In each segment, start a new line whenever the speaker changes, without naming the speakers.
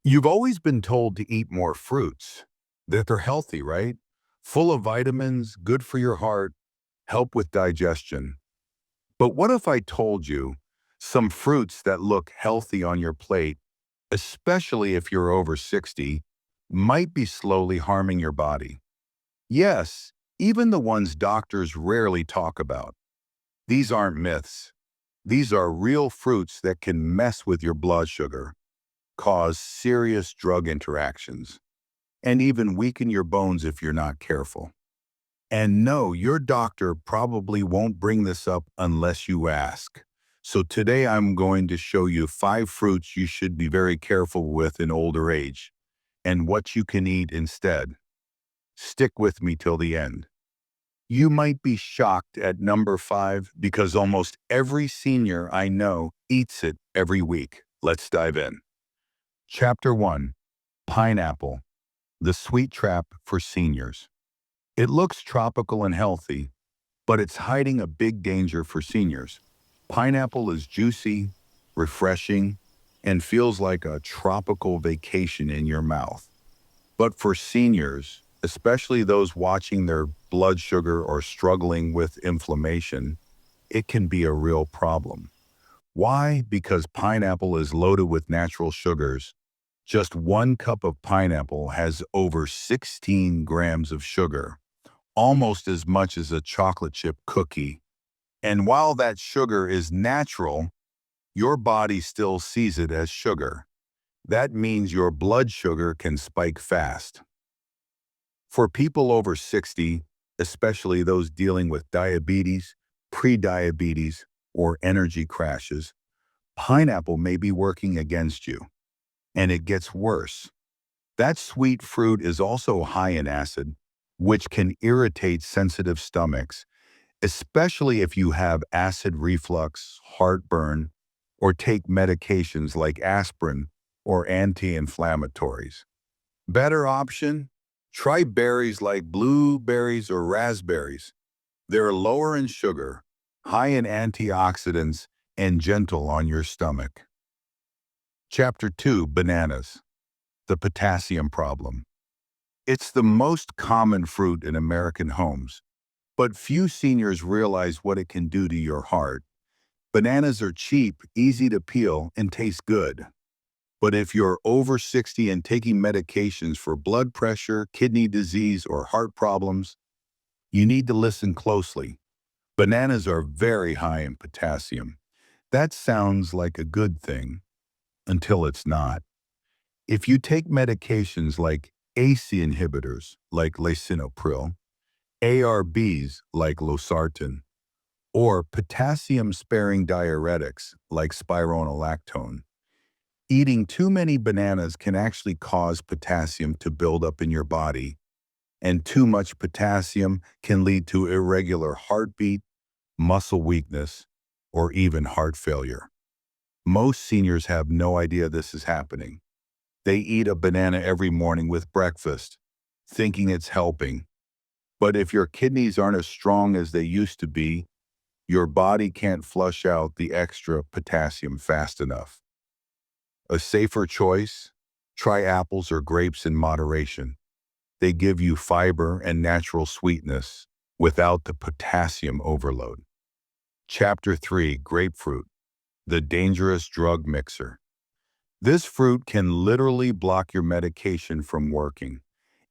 You've always been told to eat more fruits, that they're healthy, right? Full of vitamins, good for your heart, help with digestion. But what if I told you some fruits that look healthy on your plate, especially if you're over 60, might be slowly harming your body? Yes, even the ones doctors rarely talk about. These aren't myths. These are real fruits that can mess with your blood sugar, cause serious drug interactions, and even weaken your bones if you're not careful. And no, your doctor probably won't bring this up unless you ask. So today I'm going to show you 5 fruits you should be very careful with in older age and what you can eat instead. Stick with me till the end. You might be shocked at number 5 because almost every senior I know eats it every week. Let's dive in. Chapter 1. Pineapple, the sweet trap for seniors. It looks tropical and healthy, but it's hiding a big danger for seniors. Pineapple is juicy, refreshing, and feels like a tropical vacation in your mouth. But for seniors, especially those watching their blood sugar or struggling with inflammation, it can be a real problem. Why? Because pineapple is loaded with natural sugars. Just 1 cup of pineapple has over 16 grams of sugar, almost as much as a chocolate chip cookie. And while that sugar is natural, your body still sees it as sugar. That means your blood sugar can spike fast. For people over 60, especially those dealing with diabetes, prediabetes, or energy crashes, pineapple may be working against you. And it gets worse. That sweet fruit is also high in acid, which can irritate sensitive stomachs, especially if you have acid reflux, heartburn, or take medications like aspirin or anti-inflammatories. Better option? Try berries like blueberries or raspberries. They're lower in sugar, high in antioxidants, and gentle on your stomach. Chapter 2. Bananas, the potassium problem. It's the most common fruit in American homes, but few seniors realize what it can do to your heart. Bananas are cheap, easy to peel, and taste good. But if you're over 60 and taking medications for blood pressure, kidney disease, or heart problems, you need to listen closely. Bananas are very high in potassium. That sounds like a good thing until it's not. If you take medications like ACE inhibitors, like lisinopril, ARBs, like losartan, or potassium-sparing diuretics, like spironolactone, eating too many bananas can actually cause potassium to build up in your body, and too much potassium can lead to irregular heartbeat, muscle weakness, or even heart failure. Most seniors have no idea this is happening. They eat a banana every morning with breakfast, thinking it's helping. But if your kidneys aren't as strong as they used to be, your body can't flush out the extra potassium fast enough. A safer choice? Try apples or grapes in moderation. They give you fiber and natural sweetness without the potassium overload. Chapter 3. Grapefruit, the dangerous drug mixer. This fruit can literally block your medication from working,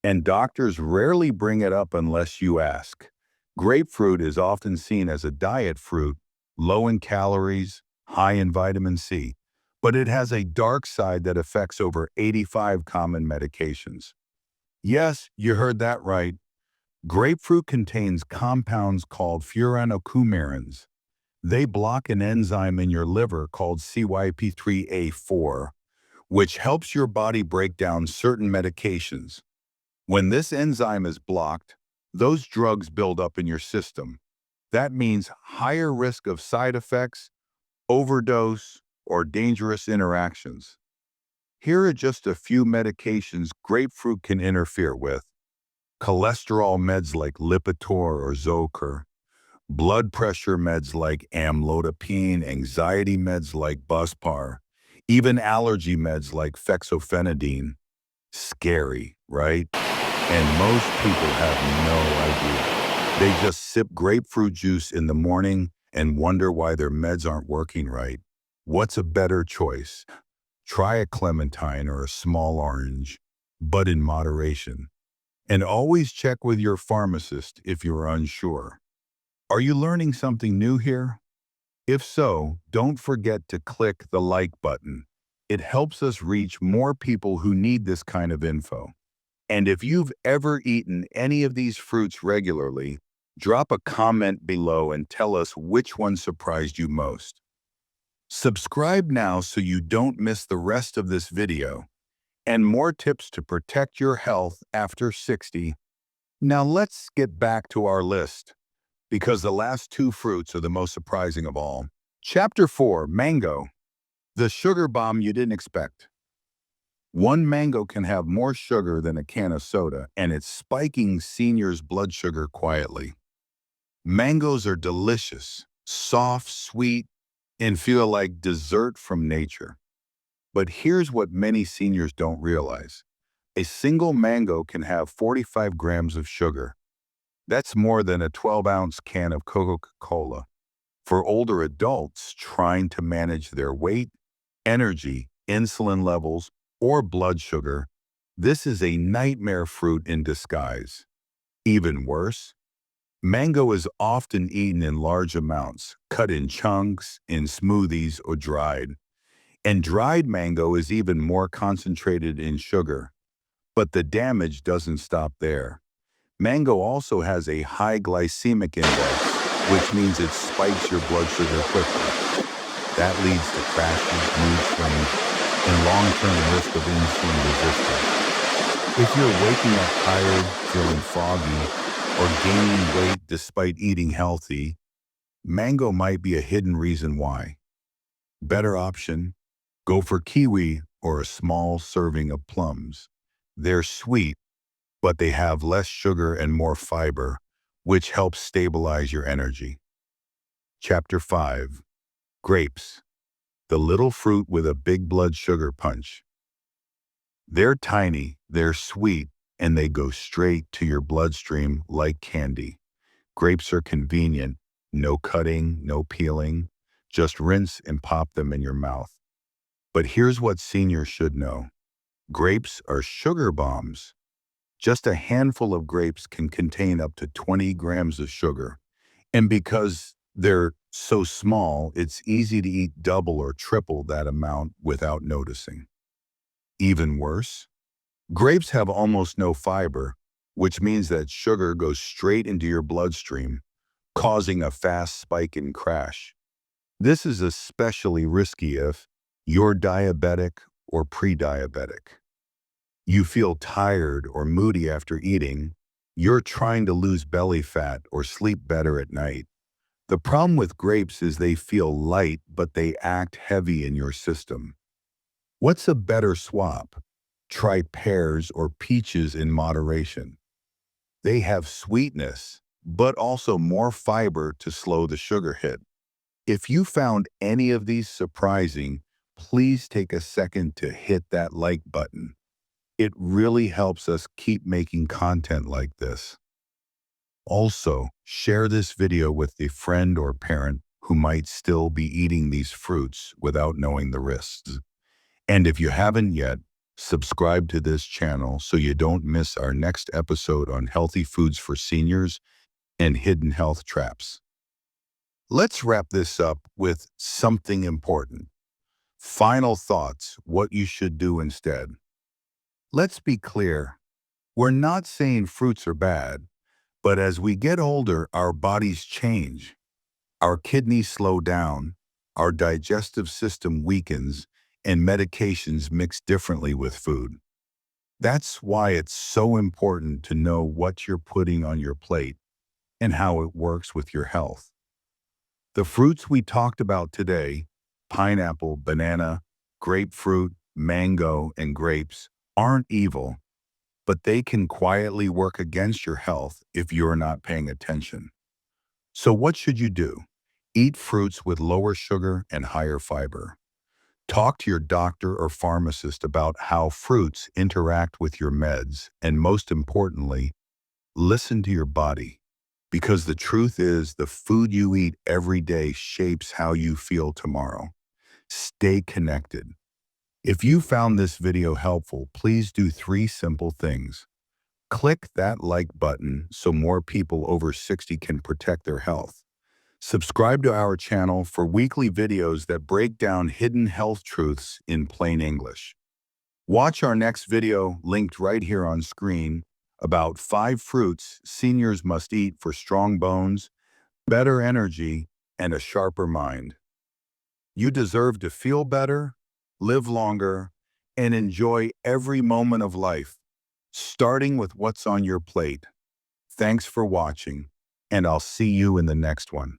and doctors rarely bring it up unless you ask. Grapefruit is often seen as a diet fruit, low in calories, high in vitamin C, but it has a dark side that affects over 85 common medications. Yes, you heard that right. Grapefruit contains compounds called furanocoumarins. They block an enzyme in your liver called CYP3A4, which helps your body break down certain medications. When this enzyme is blocked, those drugs build up in your system. That means higher risk of side effects, overdose, or dangerous interactions. Here are just a few medications grapefruit can interfere with: cholesterol meds like Lipitor or Zocor, blood pressure meds like amlodipine, anxiety meds like Buspar, Even allergy meds like fexofenadine, scary, right? And most people have no idea. They just sip grapefruit juice in the morning and wonder why their meds aren't working right. What's a better choice? Try a clementine or a small orange, but in moderation. And always check with your pharmacist if you're unsure. Are you learning something new here? If so, don't forget to click the like button. It helps us reach more people who need this kind of info. And if you've ever eaten any of these fruits regularly, drop a comment below and tell us which one surprised you most. Subscribe now so you don't miss the rest of this video and more tips to protect your health after 60. Now let's get back to our list, because the last two fruits are the most surprising of all. Chapter 4, Mango, the sugar bomb you didn't expect. One mango can have more sugar than a can of soda, and it's spiking seniors' blood sugar quietly. Mangoes are delicious, soft, sweet, and feel like dessert from nature. But here's what many seniors don't realize. A single mango can have 45 grams of sugar. That's more than a 12-ounce can of Coca-Cola. For older adults trying to manage their weight, energy, insulin levels, or blood sugar, this is a nightmare fruit in disguise. Even worse, mango is often eaten in large amounts, cut in chunks, in smoothies, or dried. And dried mango is even more concentrated in sugar. But the damage doesn't stop there. Mango also has a high glycemic index, which means it spikes your blood sugar quickly. That leads to crashes, mood swings, and long-term risk of insulin resistance. If you're waking up tired, feeling foggy, or gaining weight despite eating healthy, mango might be a hidden reason why. Better option: go for kiwi or a small serving of plums. They're sweet, but they have less sugar and more fiber, which helps stabilize your energy. Chapter 5, Grapes, the little fruit with a big blood sugar punch. They're tiny, they're sweet, and they go straight to your bloodstream like candy. Grapes are convenient, no cutting, no peeling, just rinse and pop them in your mouth. But here's what seniors should know. Grapes are sugar bombs. Just a handful of grapes can contain up to 20 grams of sugar. And because they're so small, it's easy to eat double or triple that amount without noticing. Even worse, grapes have almost no fiber, which means that sugar goes straight into your bloodstream, causing a fast spike and crash. This is especially risky if you're diabetic or pre-diabetic. You feel tired or moody after eating, you're trying to lose belly fat or sleep better at night. The problem with grapes is they feel light, but they act heavy in your system. What's a better swap? Try pears or peaches in moderation. They have sweetness, but also more fiber to slow the sugar hit. If you found any of these surprising, please take a second to hit that like button. It really helps us keep making content like this. Also, share this video with a friend or parent who might still be eating these fruits without knowing the risks. And if you haven't yet, subscribe to this channel so you don't miss our next episode on healthy foods for seniors and hidden health traps. Let's wrap this up with something important. Final thoughts, what you should do instead. Let's be clear. We're not saying fruits are bad, but as we get older, our bodies change. Our kidneys slow down, our digestive system weakens, and medications mix differently with food. That's why it's so important to know what you're putting on your plate and how it works with your health. The fruits we talked about today, pineapple, banana, grapefruit, mango, and grapes, aren't evil, but they can quietly work against your health if you're not paying attention. So what should you do? Eat fruits with lower sugar and higher fiber. Talk to your doctor or pharmacist about how fruits interact with your meds, and most importantly, listen to your body. Because the truth is, the food you eat every day shapes how you feel tomorrow. Stay connected. If you found this video helpful, please do 3 simple things. Click that like button so more people over 60 can protect their health. Subscribe to our channel for weekly videos that break down hidden health truths in plain English. Watch our next video, linked right here on screen, about 5 fruits seniors must eat for strong bones, better energy, and a sharper mind. You deserve to feel better, live longer, and enjoy every moment of life, starting with what's on your plate. Thanks for watching, and I'll see you in the next one.